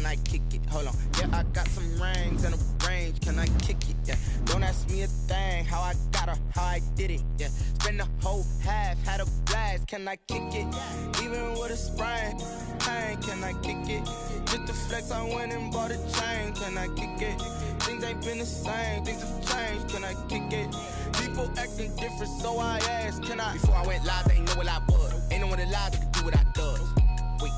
can I kick it? Hold on. Yeah, I got some rings and a range, can I kick it? Yeah. Don't ask me a thing, how I got her, how I did it. Yeah. Spend the whole half, had a blast, can I kick it? Even with a sprain, pain, can I kick it? Just to flex, I went and bought a chain, can I kick it? Things ain't been the same, things have changed, can I kick it? People acting different, so I asked, can I? Before I went live, they ain't know what I was. Ain't no one alive that can do what I does. Wait,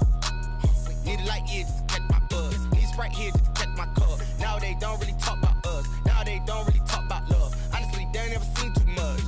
need a light here just to catch my buzz. Need Sprite here just to catch my cup. Now they don't really talk about us. Now they don't really talk about love. Honestly, they ain't never seen too much.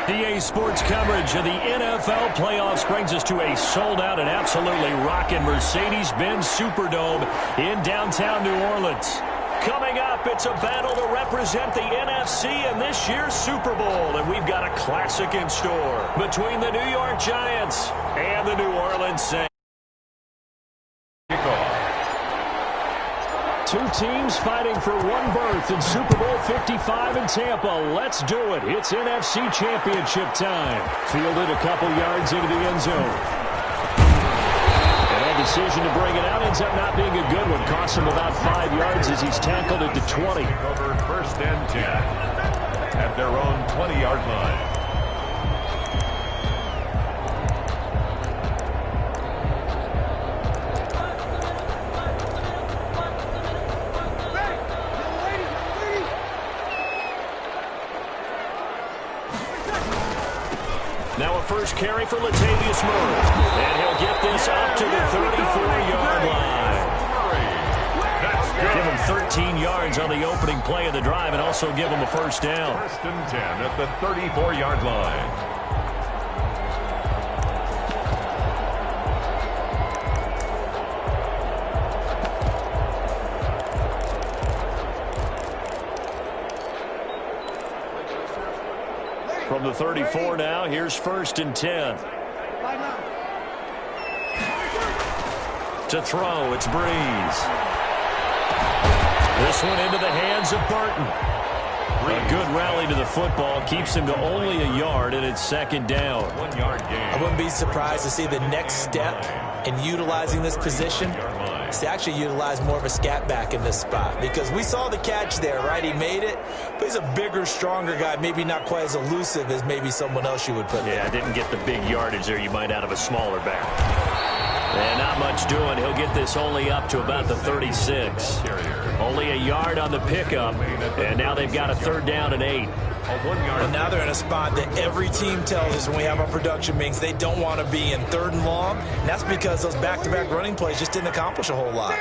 EA Sports coverage of the NFL playoffs brings us to a sold-out and absolutely rocking Mercedes-Benz Superdome in downtown New Orleans. Coming up, it's a battle to represent the NFC in this year's Super Bowl, and we've got a classic in store between the New York Giants and the New Orleans Saints. Two teams fighting for one berth in Super Bowl 55 in Tampa. Let's do it. It's NFC Championship time. Fielded a couple yards into the end zone. And that decision to bring it out ends up not being a good one. Costs him about 5 yards as he's tackled it to 20. Over 1st and 10 at their own 20-yard line. Now a first carry for Latavius Murray. And he'll get this up to the 34-yard line. Give him 13 yards on the opening play of the drive and also give him a first down. 1st and 10 at the 34-yard line. From the 34 now, here's 1st and 10. To throw, it's Breeze. This one into the hands of Burton. A good rally to the football keeps him to only a yard, and it's 2nd down. 1 yard gain. I wouldn't be surprised to see the next step in utilizing this position is to actually utilize more of a scat back in this spot, because we saw the catch there, right? He made it, but he's a bigger, stronger guy, maybe not quite as elusive as maybe someone else you would put there. Yeah, didn't get the big yardage there you might out of a smaller back. And not much doing. He'll get this only up to about the 36. Only a yard on the pickup, and now they've got a 3rd down and 8. And now they're in a spot that every team tells us when we have our production meetings they don't want to be in 3rd and long. And that's because those back-to-back running plays just didn't accomplish a whole lot.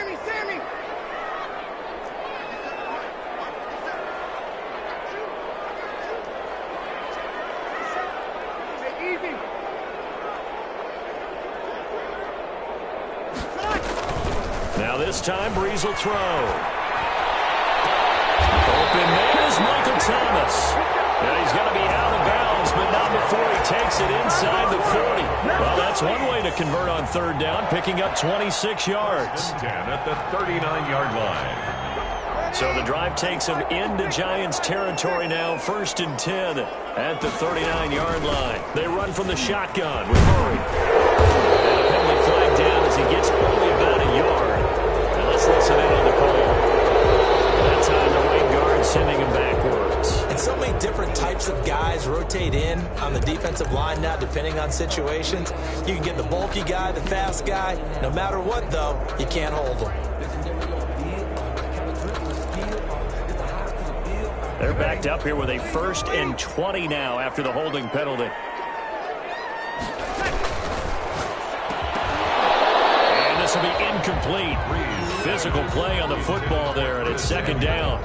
Now this time, Breeze will throw. Open man is Michael Thomas. Now he's going to be out of bounds, but not before he takes it inside the 40. Well, that's one way to convert on 3rd down, picking up 26 yards. 10 at the 39-yard line. So the drive takes him into Giants territory now, 1st and 10 at the 39-yard line. They run from the shotgun with Murray. And a penalty flag down as he gets only about a yard. And let's listen in on the call. That time the right guard sending him backwards. And so many different types of guys rotate in on the defensive line now, depending on situations. You can get the bulky guy, the fast guy. No matter what, though, you can't hold them. They're backed up here with a 1st and 20 now after the holding penalty. And this will be incomplete. Physical play on the football there, and it's 2nd down.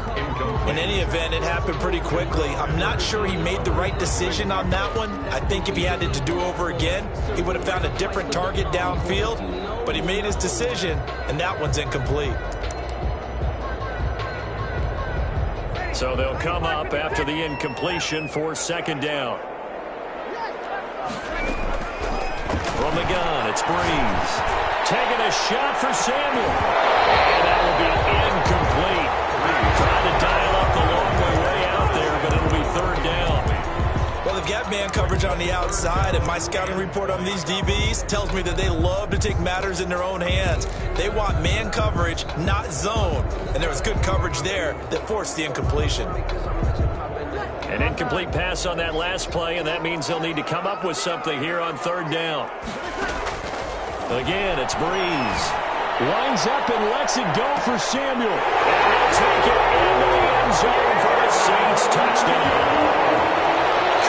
In any event, it happened pretty quickly. I'm not sure he made the right decision on that one. I think if he had it to do over again, he would have found a different target downfield. But he made his decision, and that one's incomplete. So they'll come up after the incompletion for 2nd down. From the gun, it's Breeze. Taking a shot for Samuel. And that will be incomplete. Trying to dial up the long way out there, but it'll be 3rd down. Well, they've got man coverage on the outside, and my scouting report on these DBs tells me that they love to take matters in their own hands. They want man coverage, not zone. And there was good coverage there that forced the incompletion. An incomplete pass on that last play, and that means they'll need to come up with something here on third down. Again, it's Breeze. Lines up and lets it go for Samuel. And he'll take it into the end zone for the Saints touchdown.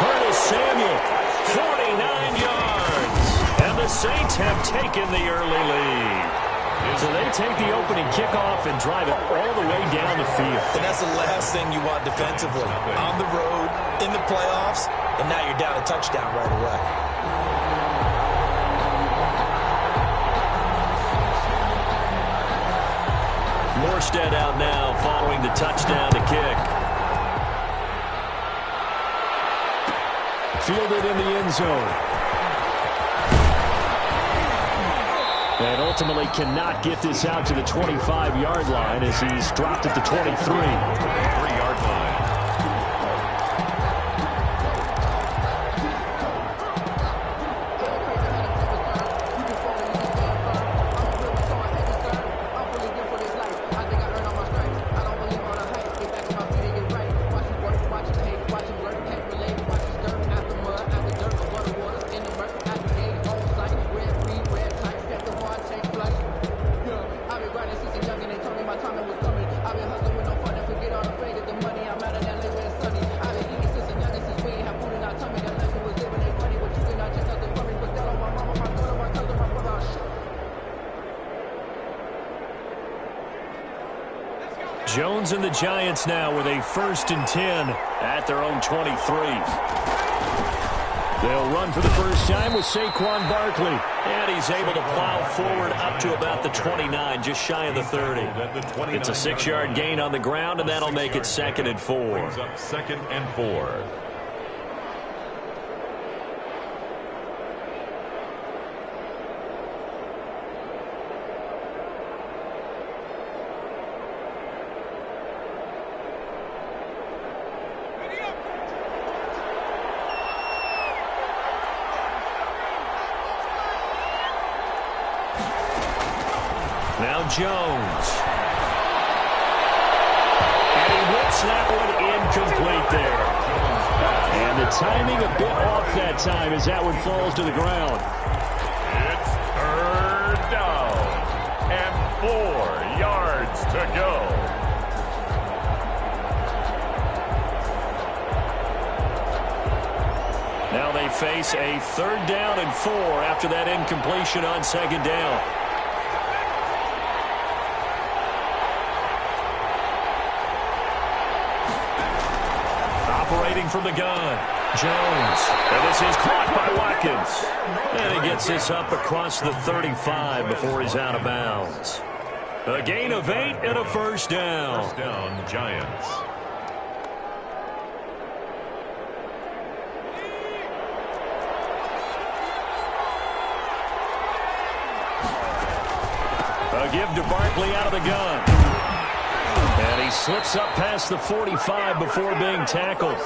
Curtis Samuel, 49 yards. And the Saints have taken the early lead. So they take the opening kickoff and drive it all the way down the field. And that's the last thing you want defensively. On the road, in the playoffs, and now you're down a touchdown right away. Morstead out now following the touchdown to kick. Fielded in the end zone. And ultimately cannot get this out to the 25-yard line as he's dropped at the 23. 3-yard line. Jones and the Giants now with a 1st and 10 at their own 23. They'll run for the first time with Saquon Barkley. And he's able to plow forward up to about the 29, just shy of the 30. It's a 6-yard gain on the ground, and that'll make it 2nd and 4. Brings up 2nd and 4. Now Jones. And he whips that one incomplete there. And the timing a bit off that time as that one falls to the ground. It's 3rd down and 4 yards to go. Now they face a 3rd down and 4 after that incompletion on 2nd down. Operating from the gun, Jones. And this is caught by Watkins. And he gets this up across the 35 before he's out of bounds. A gain of 8 and a 1st down. 1st down, Giants. A give to Barkley out of the gun. And he slips up past the 45 before being tackled.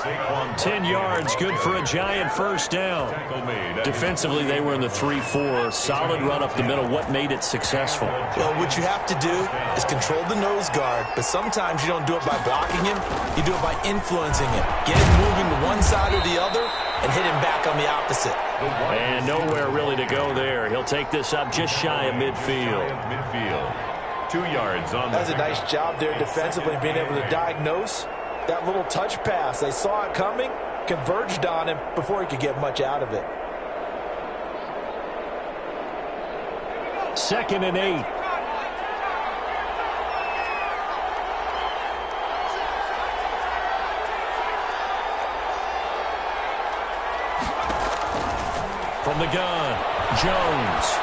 10 yards, good for a Giant 1st down. Defensively, they were in the 3-4. Solid run up the middle. What made it successful? Well, what you have to do is control the nose guard, but sometimes you don't do it by blocking him. You do it by influencing him. Get him moving to one side or the other and hit him back on the opposite. And nowhere really to go there. He'll take this up just shy of midfield. 2 yards on That's a nice job there defensively, being able to diagnose that little touch pass. They saw it coming, converged on him before he could get much out of it. 2nd and 8. From the gun, Jones.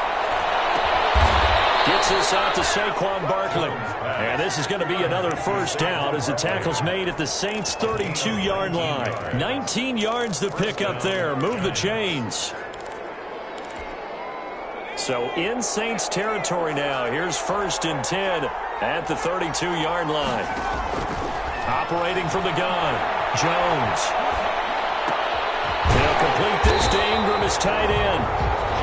Gets this out to Saquon Barkley. And this is going to be another 1st down as the tackle's made at the Saints' 32-yard line. 19 yards to pick up there. Move the chains. So in Saints territory now. Here's 1st and 10 at the 32-yard line. Operating from the gun, Jones. complete this to Ingram, his tight end.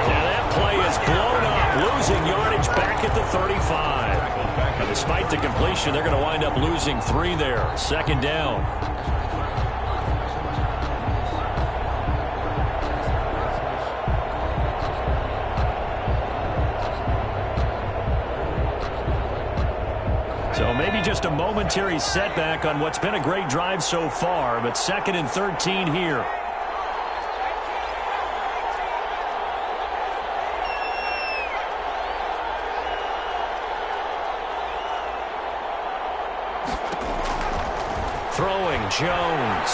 Now that play is blown up, losing yardage back at the 35. And despite the completion, they're going to wind up losing 3 there. Second down. So maybe just a momentary setback on what's been a great drive so far, but 2nd and 13 here. Throwing, Jones.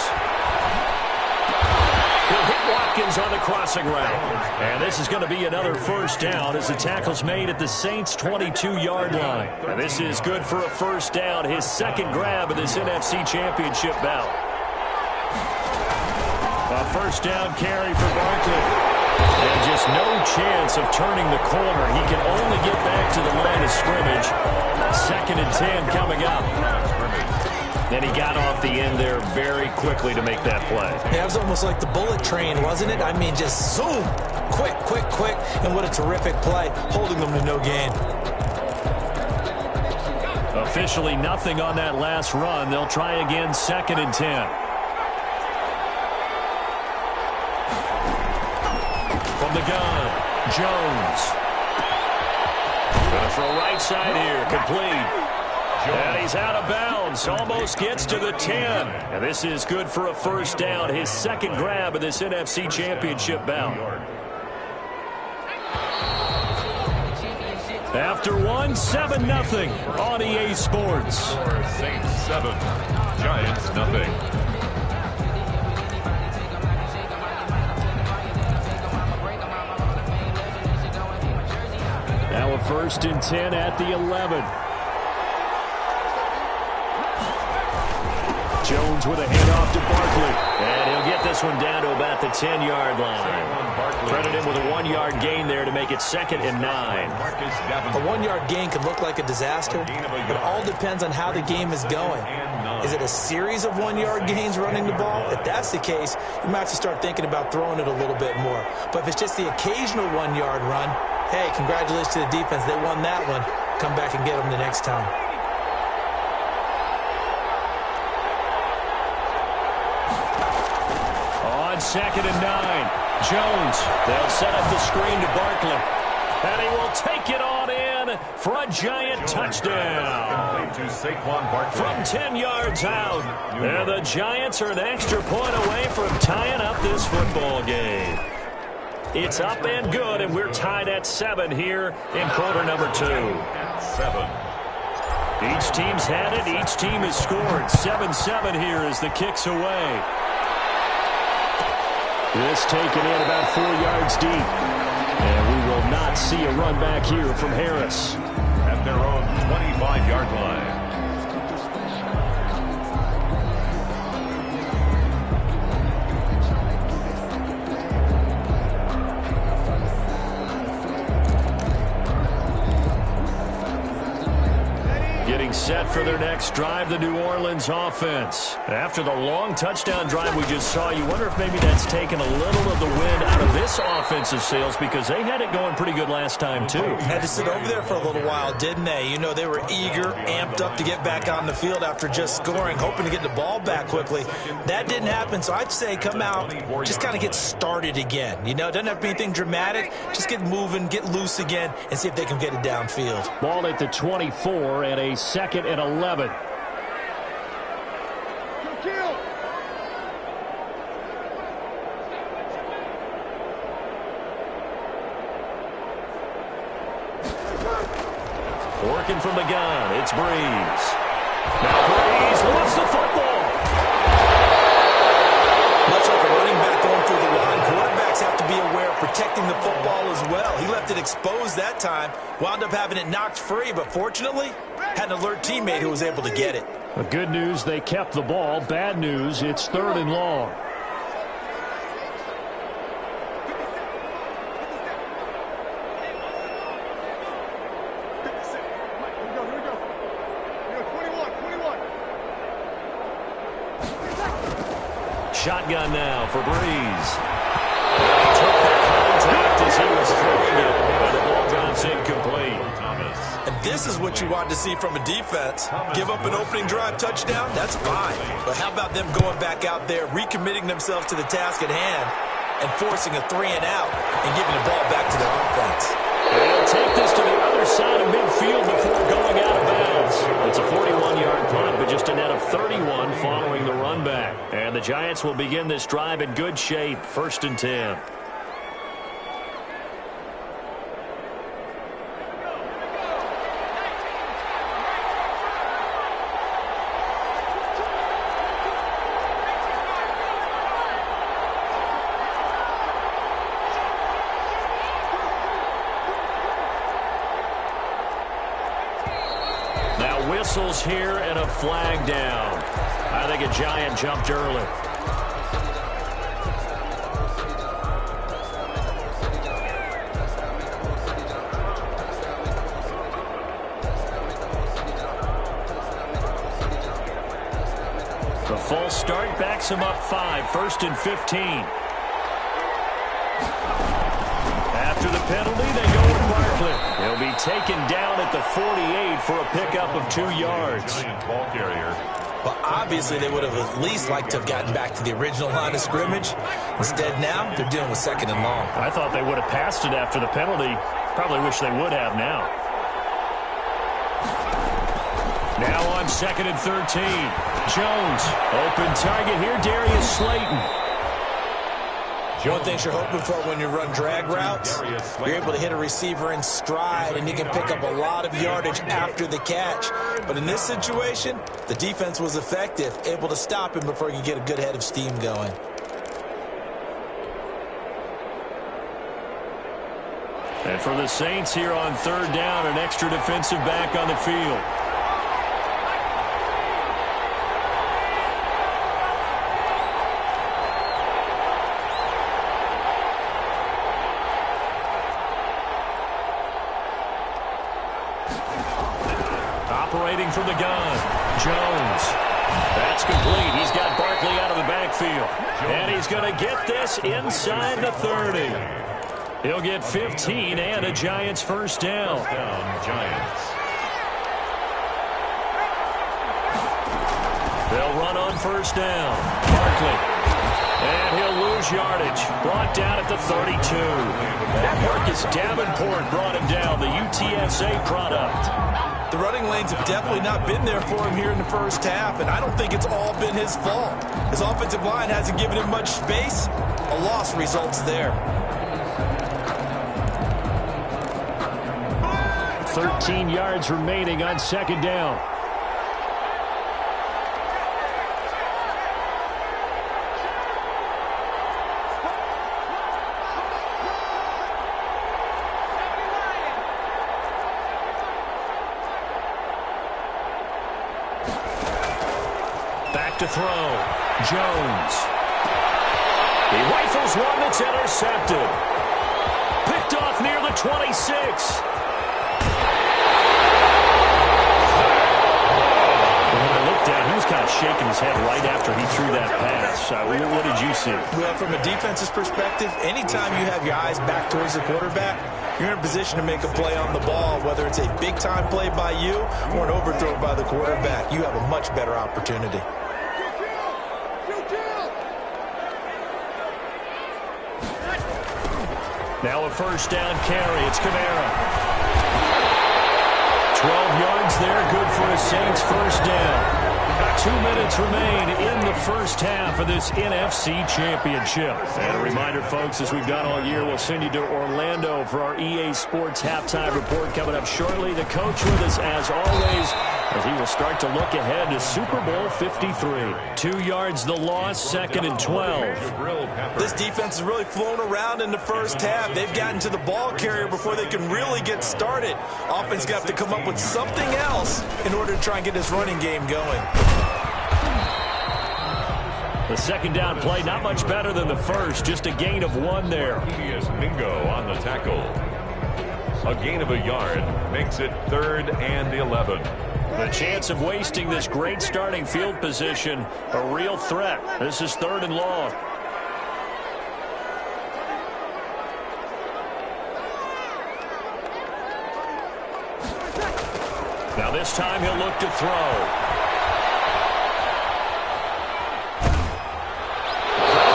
He'll hit Watkins on the crossing route. And this is going to be another first down as the tackle's made at the Saints' 22-yard line. And this is good for a first down, his 2nd grab of this NFC Championship bout. A first down carry for Barkley. And just no chance of turning the corner. He can only get back to the line of scrimmage. 2nd and 10 coming up. Then he got off the end there very quickly to make that play. Yeah, it was almost like the bullet train, wasn't it? I mean, just zoom. Quick, quick, quick. And what a terrific play, holding them to no gain. Officially nothing on that last run. They'll try again, 2nd and 10. From the gun, Jones. Gonna throw right side here, complete. And he's out of bounds, almost gets to the 10. And this is good for a first down, his 2nd grab of this NFC Championship bout. After 1, 7-0 on EA Sports. Saints 7, Giants nothing. Now a 1st and 10 at the 11. Jones with a handoff to Barkley. And he'll get this one down to about the 10-yard line. Credit him with a 1-yard gain there to make it 2nd and 9. A 1-yard gain could look like a disaster. It all depends on how the game is going. Is it a series of 1-yard gains running the ball? If that's the case, you might have to start thinking about throwing it a little bit more. But if it's just the occasional 1-yard run, hey, congratulations to the defense. They won that one. Come back and get them the next time. On 2nd and 9, Jones. They'll set up the screen to Barkley. And he will take it on in for a Giant touchdown. From 10 yards out. And the Giants are an extra point away from tying up this football game. It's up and good, and we're tied at 7 here in quarter number 2. 7. Each team's had it. Each team has scored. 7-7 here as the kick's away. This taken in about 4 yards deep. And we will not see a run back here from Harris. At their own 25-yard line. Getting set for their next drive, the New Orleans offense. After the long touchdown drive we just saw, you wonder if maybe that's taken a little of the wind out of this offensive sails because they had it going pretty good last time, too. Had to sit over there for a little while, didn't they? You know, they were eager, amped up to get back on the field after just scoring, hoping to get the ball back quickly. That didn't happen, so I'd say come out, just kind of get started again. You know, it doesn't have to be anything dramatic. Just get moving, get loose again, and see if they can get it downfield. Ball at the 24 and a 2nd and 11. Working from the gun, it's Breeze. Now Breeze lost the football. Much like a running back going through the line, quarterbacks have to be aware of protecting the football as well. He left it exposed that time, wound up having it knocked free, but fortunately, had an alert teammate who was able to get it. The good news, they kept the ball. Bad news, it's 3rd and long. Shotgun now for Breeze. this is what you want to see from a defense. Give up an opening drive touchdown, that's fine. But how about them going back out there, recommitting themselves to the task at hand, and forcing a 3-and-out and giving the ball back to their offense. They'll take this to the other side of midfield before going out of bounds. It's a 41-yard punt, but just a net of 31 following the run back. And the Giants will begin this drive in good shape, 1st and 10. Whistles here and a flag down. I think a Giant jumped early. The false start backs him up 5, 1st and 15. After the penalty, they go with Barkley. He'll be taken down at the 48 for a pickup of 2 yards. Well, obviously, they would have at least liked to have gotten back to the original line of scrimmage. Instead, now, they're dealing with 2nd and long. I thought they would have passed it after the penalty. Probably wish they would have now. Now on 2nd and 13. Jones, open target here, Darius Slayton. One thing you're hoping for when you run drag routes, you're able to hit a receiver in stride, and you can pick up a lot of yardage after the catch. But in this situation, the defense was effective, able to stop him before he could get a good head of steam going. And for the Saints here on 3rd down, an extra defensive back on the field. Operating from the gun, Jones. That's complete. He's got Barkley out of the backfield. And he's going to get this inside the 30. He'll get 15 and a Giants 1st down. Giants. They'll run on 1st down. Barkley. And he'll lose yardage. Brought down at the 32. Marcus Davenport brought him down, the UTSA product. The running lanes have definitely not been there for him here in the 1st half, and I don't think it's all been his fault. His offensive line hasn't given him much space. A loss results there. 13 yards remaining on 2nd down. To throw. Jones. He rifles one that's intercepted. Picked off near the 26. When I looked down, he was kind of shaking his head right after he threw that pass. What did you see? Well, from a defense's perspective, anytime you have your eyes back towards the quarterback, you're in a position to make a play on the ball, whether it's a big-time play by you or an overthrow by the quarterback. You have a much better opportunity. Now a 1st down carry. It's Kamara. 12 yards there, good for a Saints 1st down. 2 minutes remain in the 1st half of this NFC Championship. And a reminder, folks, as we've done all year, we'll send you to Orlando for our EA Sports halftime report coming up shortly. The coach with us, as always, as he will start to look ahead to Super Bowl 53. 2 yards the loss, 2nd and 12. This defense has really flown around in the 1st half. They've gotten to the ball carrier before they can really get started. Offense got to come up with something else in order to try and get this running game going. The 2nd down play, not much better than the 1st, just a gain of 1 there. He is Mingo on the tackle. A gain of a yard makes it 3rd and 11. The chance of wasting this great starting field position, a real threat. This is 3rd and long. Now this time he'll look to throw.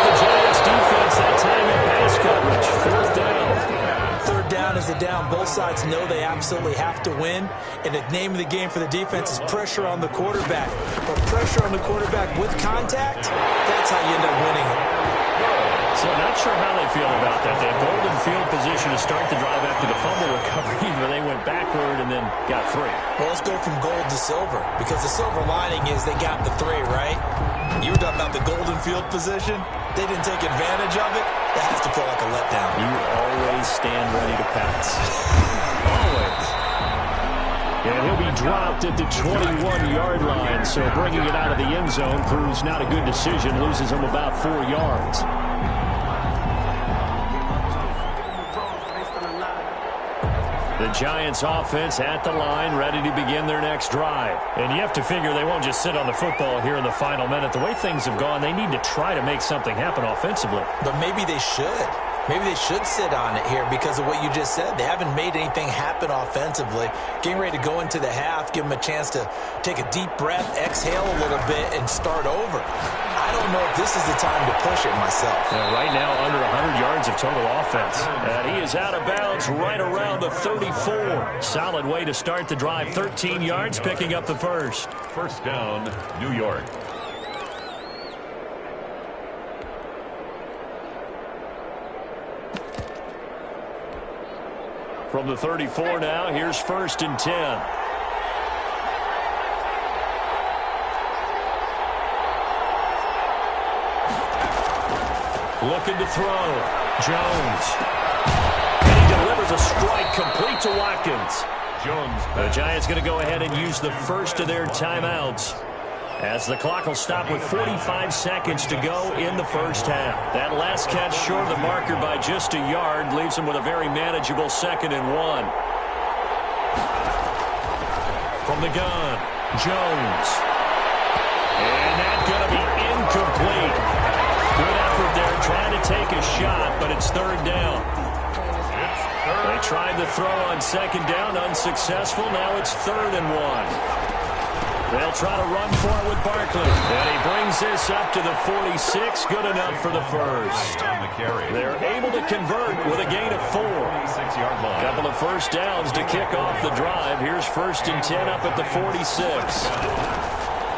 The Giants defense that time in pass coverage. Fourth down. Third down is a down. Both sides know they absolutely have to win. And the name of the game for the defense is pressure on the quarterback. But pressure on the quarterback with contact, that's how you end up winning it. So not sure how they feel about that. They had golden field position to start the drive after the fumble recovery, but they went backward and then got 3. Well, let's go from gold to silver, because the silver lining is they got the 3, right? You were talking about the golden field position. They didn't take advantage of it. That has to feel like a letdown. You always stand ready to pounce. Always. And he'll be dropped at the 21-yard line, so bringing it out of the end zone proves not a good decision. Loses him about 4 yards. The Giants offense at the line, ready to begin their next drive. And you have to figure they won't just sit on the football here in the final minute. The way things have gone, they need to try to make something happen offensively. But maybe they should. Maybe they should sit on it here because of what you just said. They haven't made anything happen offensively. Getting ready to go into the half, give them a chance to take a deep breath, exhale a little bit, and start over. I don't know if this is the time to push it myself. Yeah, right now, under 100 yards of total offense. And he is out of bounds right around the 34. Solid way to start the drive. 13 yards, picking up the first. First down, New York. From the 34 now, here's 1st and 10. Looking to throw. Jones. And he delivers a strike complete to Watkins. Jones. The Giants going to go ahead and use the first of their timeouts, as the clock will stop with 45 seconds to go in the first half. That last catch short of the marker by just a yard leaves them with a very manageable 2nd and 1. From the gun, Jones. And that's going to be incomplete. Good effort there, trying to take a shot, but it's 3rd down. They tried to throw on 2nd down, unsuccessful. Now it's 3rd and 1. They'll try to run for it with Barkley. And he brings this up to the 46. Good enough for the first. They're able to convert with a gain of 4. Couple of first downs to kick off the drive. Here's 1st and 10 up at the 46.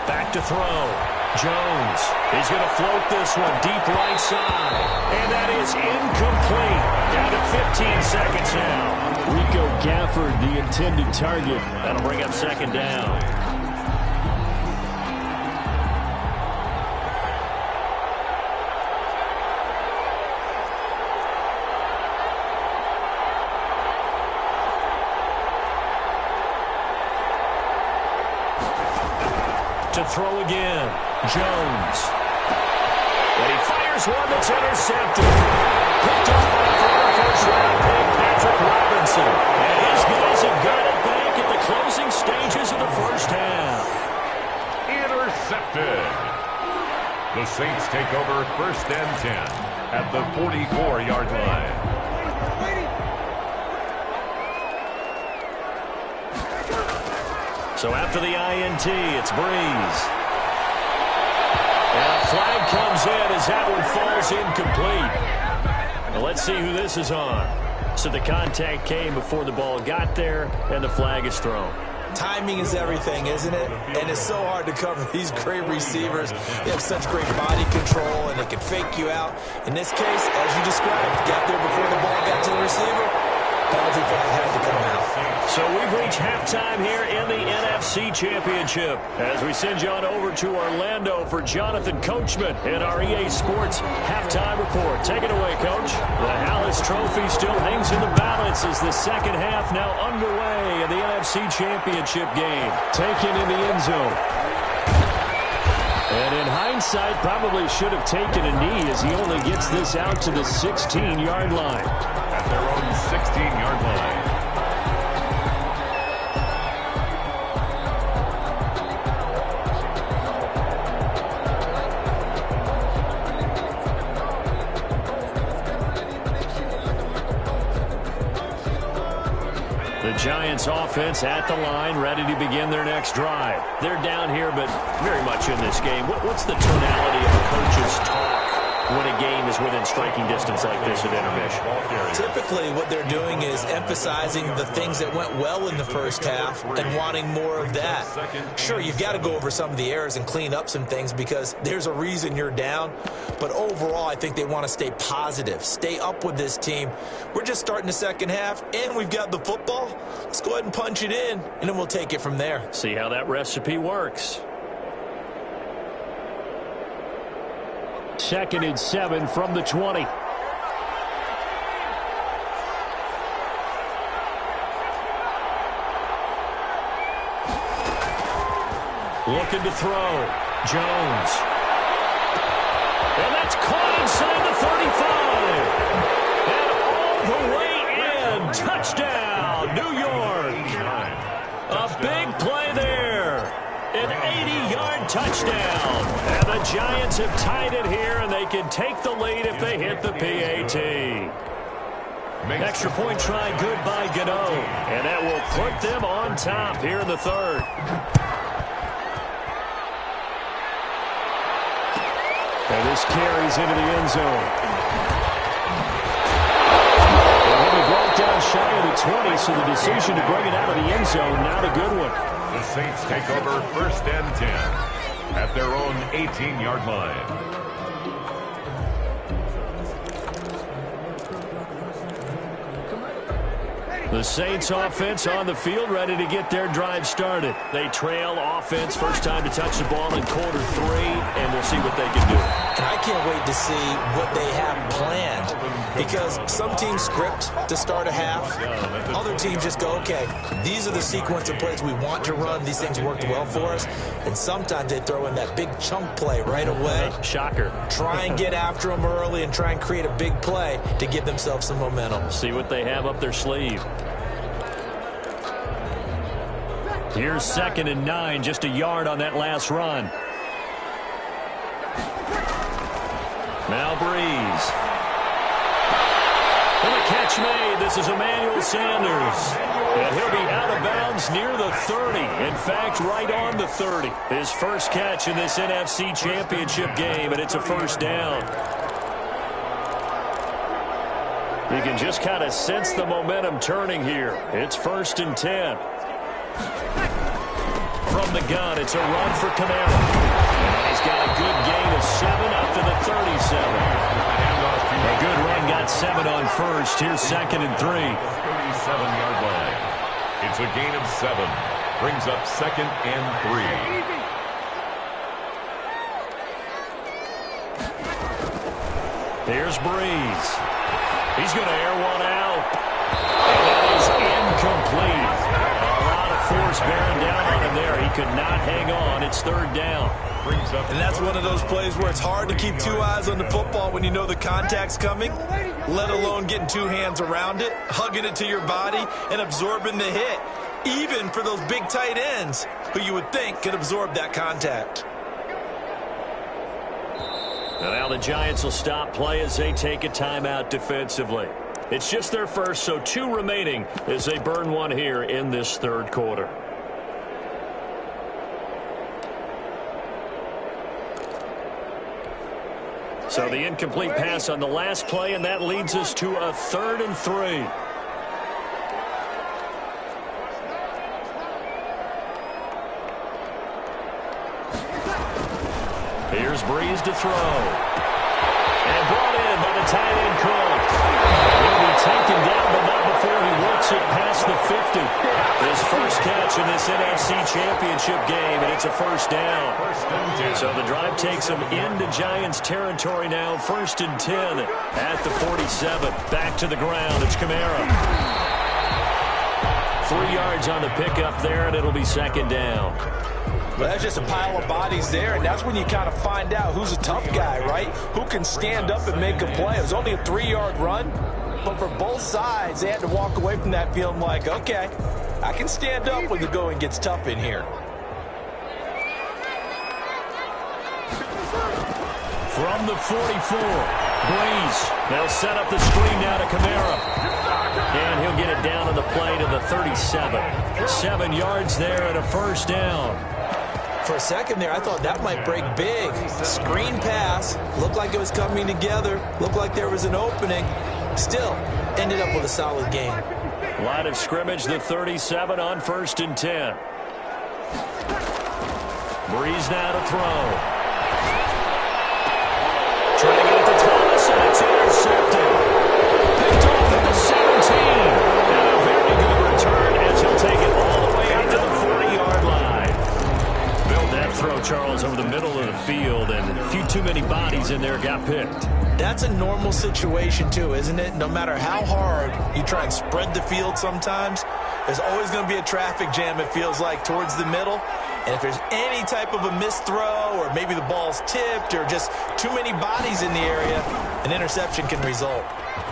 Back to throw. Jones. He's going to float this one deep right side. And that is incomplete. Down to 15 seconds now. Rico Gafford, the intended target. That'll bring up 2nd down. To throw again, Jones. And he fires one that's intercepted. Picked up by a former first-round pick, Patrick Robinson. And his guys have got it back at the closing stages of the first half. Intercepted. The Saints take over 1st and 10 at the 44-yard line. So after the INT, it's Breeze. And a flag comes in as that one falls incomplete. Well, let's see who this is on. So the contact came before the ball got there, and the flag is thrown. Timing is everything, isn't it? And it's so hard to cover these great receivers. They have such great body control, and they can fake you out. In this case, as you described, got there before the ball got to the receiver. Penalty flag had to come out. So we've reached halftime here in the NFC Championship as we send you on over to Orlando for Jonathan Coachman in our EA Sports Halftime Report. Take it away, Coach. The Hallis Trophy still hangs in the balance as the second half now underway in the NFC Championship game. Taken in the end zone. And in hindsight, probably should have taken a knee as he only gets this out to the 16-yard line. At their own 16-yard line. The Giants offense at the line, ready to begin their next drive. They're down here, but very much in this game. What's the tonality of a coach's talk when a game is within striking distance like this at intermission? Typically, what they're doing is emphasizing the things that went well in the first half and wanting more of that. Sure, you've got to go over some of the errors and clean up some things because there's a reason you're down. But overall, I think they want to stay positive, stay up with this team. We're just starting the second half, and we've got the football. Let's go ahead and punch it in, and then we'll take it from there. See how that recipe works. 2nd and 7 from the 20. Looking to throw. Jones. And that's caught inside the 35. And all the way in. Touchdown, New York. A big play there. An 80-yard touchdown. And the Giants have tied it here, and they can take the lead if they hit the PAT. Extra point try good by Gano. And that will put them on top here in the third. And this carries into the end zone. And he'll be brought down shy of the 20, so the decision to bring it out of the end zone, not a good one. The Saints take over 1st and 10 at their own 18-yard line. The Saints offense on the field, ready to get their drive started. They trail offense, first time to touch the ball in quarter 3, and we'll see what they can do. And I can't wait to see what they have planned, because some teams script to start a half. Other teams just go, okay, these are the sequence of plays we want to run. These things worked well for us. And sometimes they throw in that big chunk play right away. Shocker. Try and get after them early and try and create a big play to give themselves some momentum. See what they have up their sleeve. Here's 2nd and 9, just a yard on that last run. Now Breeze. And a catch made. This is Emmanuel Sanders. And he'll be out of bounds near the 30. In fact, right on the 30. His first catch in this NFC Championship game, and it's a first down. You can just kind of sense the momentum turning here. It's 1st and 10. From the gun, it's a run for Camara. And he's got a good gain of 7 up to the 37. A good run, got 7 on first. Here's 2nd and 3. 37-yard line. It's a gain of 7. Brings up 2nd and 3. Here's Breeze. He's going to air one out. And that is incomplete. A lot of force bearing down on him there. He could not hang on. It's 3rd down. And that's one of those plays where it's hard to keep 2 eyes on the football when you know the contact's coming, let alone getting 2 hands around it, hugging it to your body, and absorbing the hit, even for those big tight ends who you would think could absorb that contact. And now the Giants will stop play as they take a timeout defensively. It's just their first, so 2 remaining as they burn one here in this 3rd quarter. So the incomplete pass on the last play, and that leads us to a 3rd and 3. Here's Breeze to throw. And brought in by the tight end Cook. He'll be taken down, but not before he works it past the 50. His first catch in this NFC Championship game, and it's a first down. So the drive takes him into Giants territory now. 1st and 10 at the 47. Back to the ground. It's Camara. 3 yards on the pickup there, and it'll be 2nd down. Well, that's just a pile of bodies there, and that's when you kind of find out who's a tough guy, right? Who can stand up and make a play. It was only a 3-yard run, but for both sides, they had to walk away from that feeling like, okay, I can stand up when the going gets tough in here. From the 44, Breeze. They'll set up the screen now to Camara. And he'll they'll get it down on the play to the 37. 7 yards there and a first down. For a second there, I thought that might break big. Screen pass. Looked like it was coming together. Looked like there was an opening. Still, ended up with a solid game. Line of scrimmage, the 37 on 1st and 10. Breeze now to throw. Trying to get it to Thomas, and it's intercepted. Picked off at the 17. And a very good return as he'll take it all the way out to the 40-yard line. That throw, Charles, over the middle of the field, and a few too many bodies in there got picked. That's a normal situation, too, isn't it? No matter how hard you try and spread the field sometimes, there's always going to be a traffic jam, it feels like, towards the middle. And if there's any type of a missed throw, or maybe the ball's tipped, or just too many bodies in the area, an interception can result.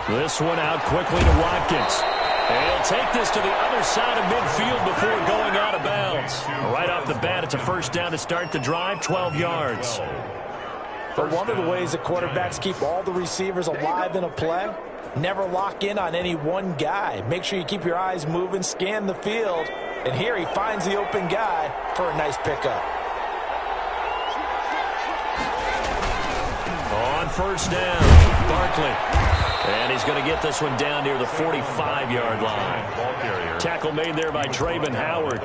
This one out quickly to Watkins. And he'll take this to the other side of midfield before going out of bounds. Right off the bat, it's a first down to start the drive, 12 yards. But one of the ways that quarterbacks keep all the receivers alive in a play, never lock in on any one guy. Make sure you keep your eyes moving, scan the field, and here he finds the open guy for a nice pickup. On first down, Barkley. And he's going to get this one down near the 45-yard line. Tackle made there by Trayvon Howard.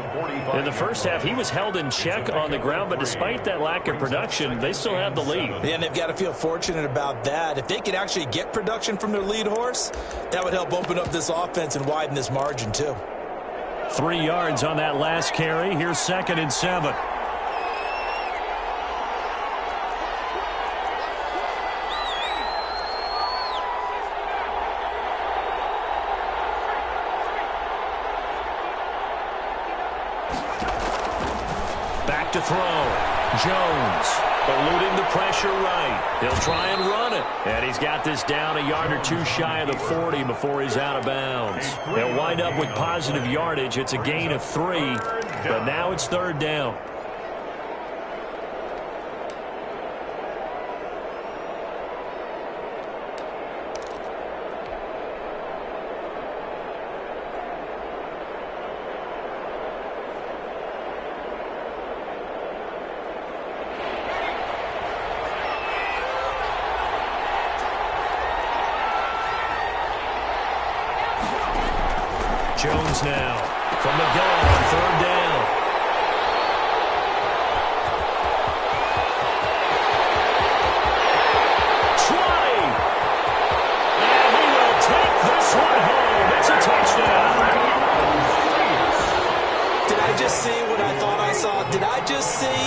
In the first half, he was held in check on the ground, but despite that lack of production, they still have the lead. And they've got to feel fortunate about that. If they could actually get production from their lead horse, that would help open up this offense and widen this margin, too. 3 yards on that last carry. Here's 2nd and 7. Back to throw. Jones eluding the pressure right. He'll try and run it. And he's got this down a yard or two shy of the 40 before he's out of bounds. They'll wind up with positive yardage. It's a gain of 3, but now it's 3rd down. Jones now from the gun on 3rd down. Trying. And he will take this one home. It's a touchdown. Did I just see what I thought I saw? Did I just see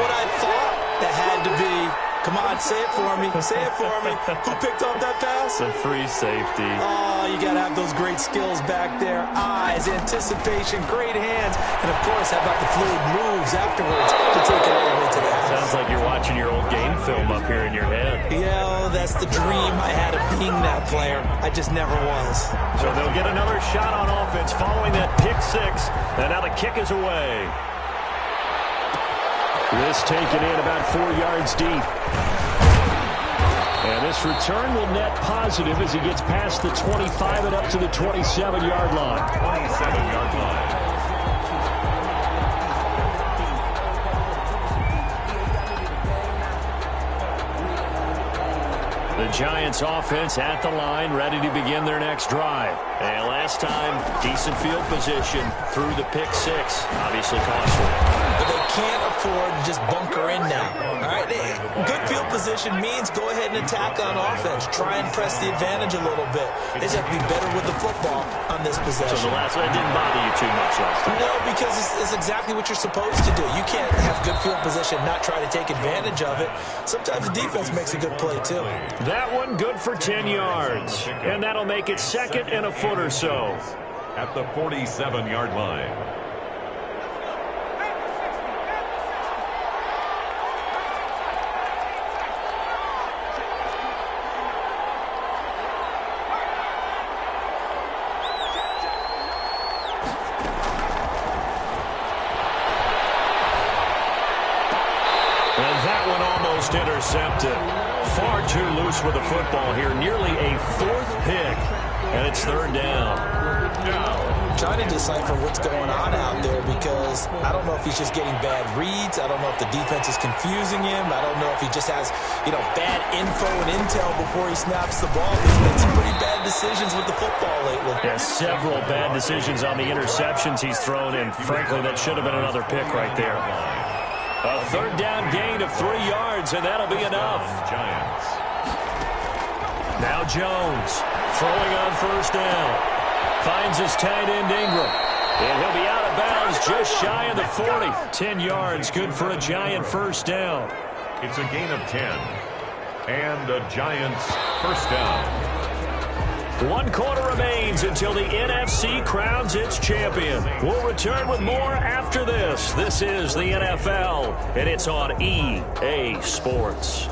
what I thought? That had to be. Come on, say it for me. Say it for me. Who picked up that pass? The free safety. Oh, you got to have those great skills back there. Eyes, anticipation, great hands. And, of course, how about the fluid moves afterwards to take it all the way to the house? Sounds like you're watching your old game film up here in your head. Yeah, that's the dream I had of being that player. I just never was. So they'll get another shot on offense following that pick 6. And now the kick is away. This taken in about 4 yards deep. And this return will net positive as he gets past the 25 and up to the 27-yard line. 27-yard line. The Giants offense at the line, ready to begin their next drive. And last time, decent field position through the pick 6. Obviously costly. But they can't afford to just bunker in now. All right, good field position means go ahead and attack on offense. Try and press the advantage a little bit. They just have to be better with the football on this possession. So the last one didn't bother you too much last time? No, because it's exactly what you're supposed to do. You can't have good field position, not try to take advantage of it. Sometimes the defense makes a good play, too. That one good for 10 yards. And that'll make it 2nd and a foot or so. At the 47-yard line. And that one almost intercepted. Far too loose with the football here. Nearly a 4th pick. And it's 3rd down. trying to decipher what's going on out there because I don't know if he's just getting bad reads. I don't know if the defense is confusing him. I don't know if he just has, bad info and intel before he snaps the ball. He's made some pretty bad decisions with the football lately. Yeah, several bad decisions on the interceptions he's thrown, and frankly, that should have been another pick right there. A third down gain of 3 yards, and that'll be enough. Giants. Now Jones throwing on first down. Finds his tight end Ingram. And he'll be out of bounds just shy of the 40. 10 yards, good for a Giant first down. It's a gain of 10. And a Giants first down. 1 quarter remains until the NFC crowns its champion. We'll return with more after this. This is the NFL, and it's on EA Sports.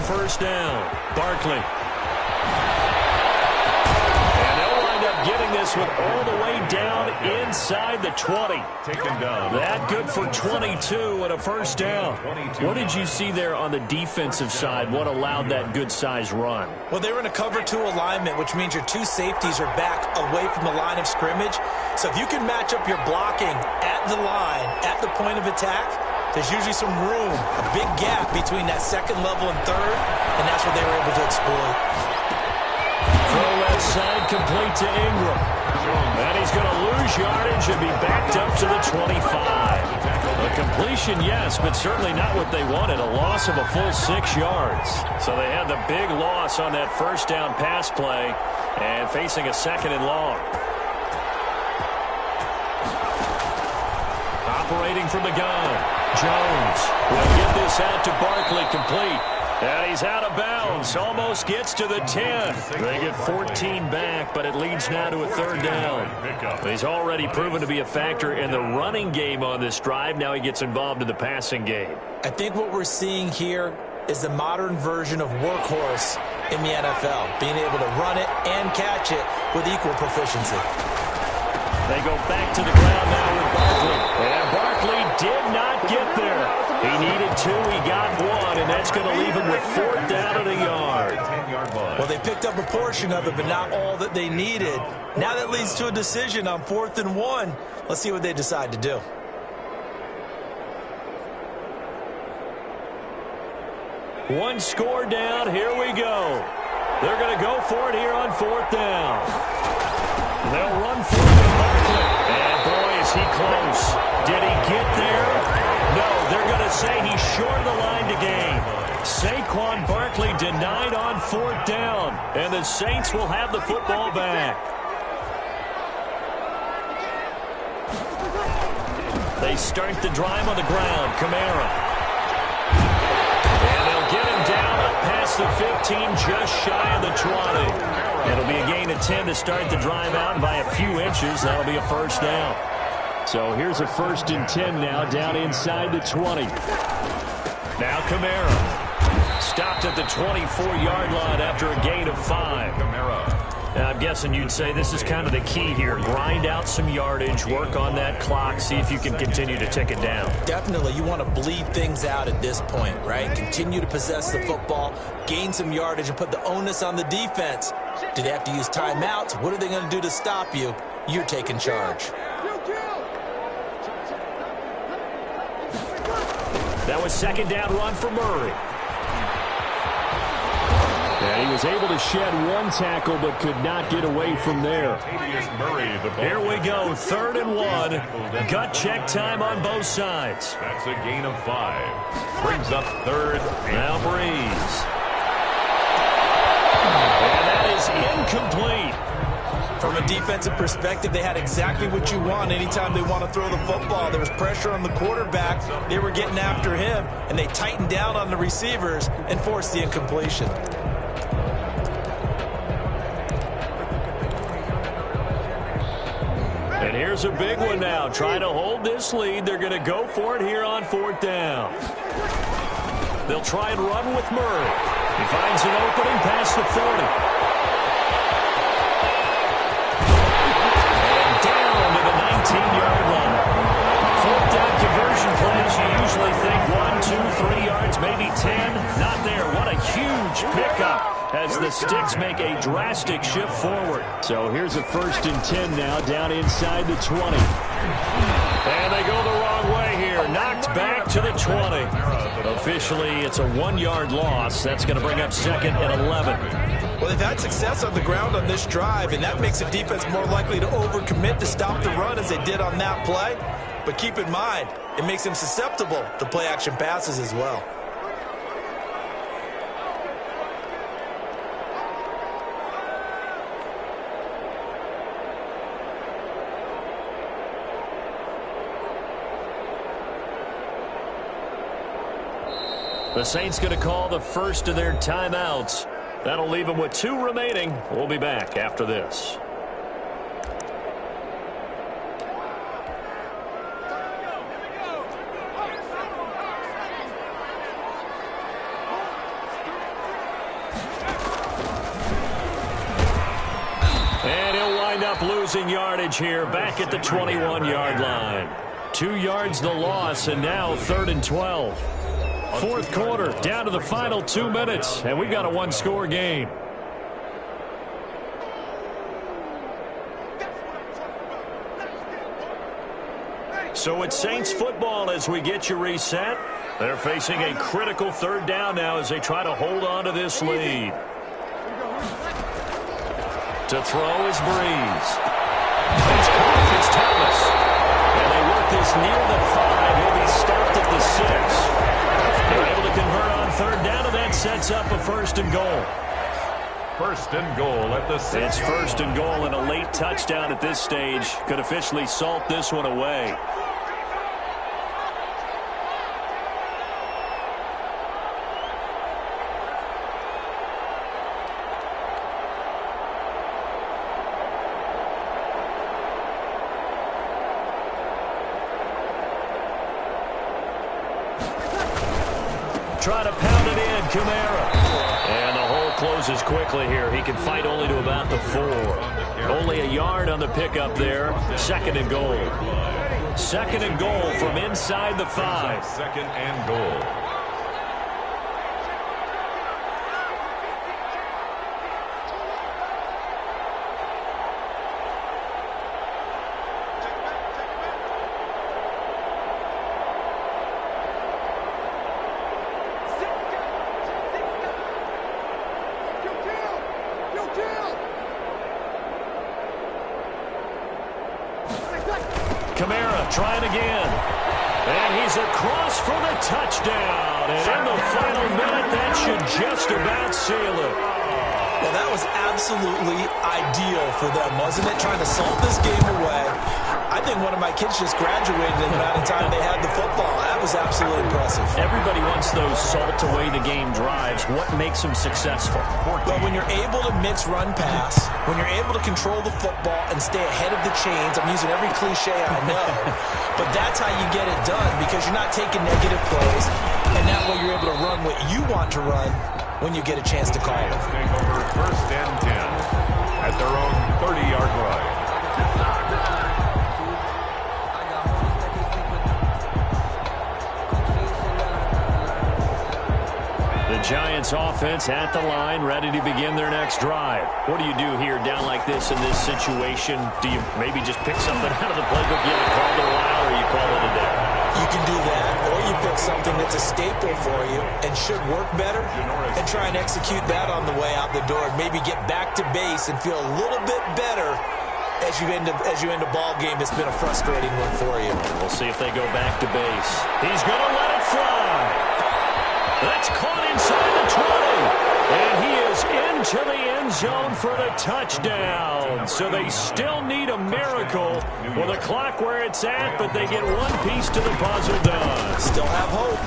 First down, Barkley. And they'll wind up getting this one all the way down inside the 20. Taken down. That good for 22 and a first down. What did you see there on the defensive side? What allowed that good-sized run? Well, they were in a cover 2 alignment, which means your 2 safeties are back away from the line of scrimmage. So if you can match up your blocking at the line, at the point of attack, there's usually some room, a big gap between that second level and third, and that's what they were able to exploit. Throw left side complete to Ingram. And he's going to lose yardage and be backed up to the 25. A completion, yes, but certainly not what they wanted. A loss of a full 6 yards. So they had the big loss on that first down pass play and facing a 2nd and long. Operating from the gun. Jones will get this out to Barkley complete. And he's out of bounds. Almost gets to the 10. They get 14 back, but it leads now to a 3rd down. He's already proven to be a factor in the running game on this drive. Now he gets involved in the passing game. I think what we're seeing here is the modern version of workhorse in the NFL, being able to run it and catch it with equal proficiency. They go back to the ground now with Barkley. And Barkley did not get there. He needed 2, he got 1, and that's going to leave him with 4th down and a yard. Well, they picked up a portion of it, but not all that they needed. Now that leads to a decision on 4th and 1. Let's see what they decide to do. One score down, here we go. They're going to go for it here on 4th down. They'll run for it with Barkley. And boy, is he close. Did he get there? No, they're going to say he's short of the line to gain. Saquon Barkley denied on 4th down. And the Saints will have the football back. They start the drive on the ground. Kamara. And they'll get him down up past the 15, just shy of the 20. It'll be a gain of 10 to start the drive out, and by a few inches, that'll be a first down. So here's a 1st and 10 now, down inside the 20. Now Kamara. Stopped at the 24-yard line after a gain of 5. Kamara. Now, I'm guessing you'd say this is kind of the key here. Grind out some yardage, work on that clock, see if you can continue to tick it down. Definitely, you want to bleed things out at this point, right? Continue to possess the football, gain some yardage, and put the onus on the defense. Do they have to use timeouts? What are they going to do to stop you? You're taking charge. That was 2nd down run for Murray. And he was able to shed 1 tackle, but could not get away from there. Here we go, 3rd and 1. Gut check time on both sides. That's a gain of 5. Brings up 3rd. Now Breeze. And that is incomplete. From a defensive perspective, they had exactly what you want anytime they want to throw the football. There was pressure on the quarterback. They were getting after him, and they tightened down on the receivers and forced the incompletion. And And here's a big one now. Trying to hold this lead. They're going to go for it here on 4th down. They'll try and run with Murray. He finds an opening past the 40. And down to the 19-yard line. 4th down conversion plays, you usually think 1, 2, 3 yards, maybe 10. Not there. What a huge pickup as the Sticks make a drastic shift forward. So here's a 1st and 10 now, down inside the 20. And they go the wrong way here. Knocked back to the 20. Officially, it's a 1-yard loss. That's going to bring up 2nd and 11. Well, they've had success on the ground on this drive, and that makes the defense more likely to overcommit to stop the run as they did on that play. But keep in mind, it makes them susceptible to play-action passes as well. The Saints going to call the first of their timeouts. That'll leave them with 2 remaining. We'll be back after this. And he'll wind up losing yardage here back at the 21-yard line. 2 yards the loss, and now 3rd and 12. 4th quarter, down to the final 2 minutes, and we've got a 1-score game. So it's Saints football as we get you reset. They're facing a critical 3rd down now as they try to hold on to this lead. To throw is Breeze. It's caught. It's Thomas. And they work this near the 5. He'll be stopped at the 6. They're able to convert on 3rd down, and that sets up a 1st and goal. 1st and goal at the 6. It's 1st and goal, and a late touchdown at this stage could officially salt this one away. Trying to pound it in, Kamara. And the hole closes quickly here. He can fight only to about the 4. Only a yard on the pickup there. 2nd and goal. 2nd and goal from inside the 5. 2nd and goal. Kamara trying again. And he's across for the touchdown. And in the final minute, that should just about seal it. Well, that was absolutely ideal for them, wasn't it? Trying to salt this game away. I think one of my kids just graduated in the amount of time they had the football. That was absolutely impressive. Everybody wants those salt-away-the-game drives. What makes them successful? But when you're able to mix run-pass, when you're able to control the football and stay ahead of the chains, I'm using every cliche I know, but that's how you get it done because you're not taking negative plays, and that way you're able to run what you want to run when you get a chance to call it. Take over 1st and 10 at their own 30-yard line. The Giants offense at the line, ready to begin their next drive. What do you do here down like this in this situation? Do you maybe just pick something out of the playbook you haven't called in a while, or you call it a day? You can do that, or you pick something that's a staple for you and should work better and try and execute that on the way out the door and maybe get back to base and feel a little bit better as you end a ball game that's been a frustrating one for you. We'll see if they go back to base. He's going to let it fly. That's caught inside the 20. And he is into the end zone for the touchdown. So they still need a miracle with the clock where it's at, but they get one piece to the puzzle done. Still have hope.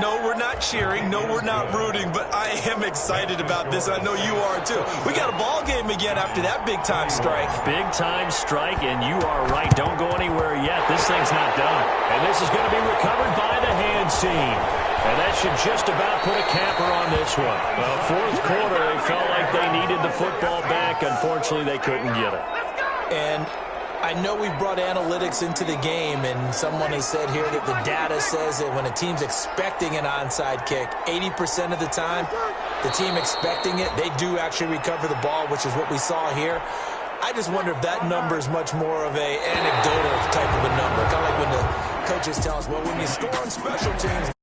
No, we're not cheering. No, we're not rooting. But I am excited about this. I know you are, too. We got a ball game again after that big-time strike. Big-time strike, and you are right. Don't go anywhere yet. This thing's not done. And this is going to be recovered by the hands team. And that should just about put a capper on this one. Well, fourth quarter, they felt like they needed the football back. Unfortunately, they couldn't get it. And I know we've brought analytics into the game, and someone has said here that the data says that when a team's expecting an onside kick, 80% of the time, the team expecting it, they do actually recover the ball, which is what we saw here. I just wonder if that number is much more of an anecdotal type of a number. Kind of like when the coaches tell us, well, when you score on special teams,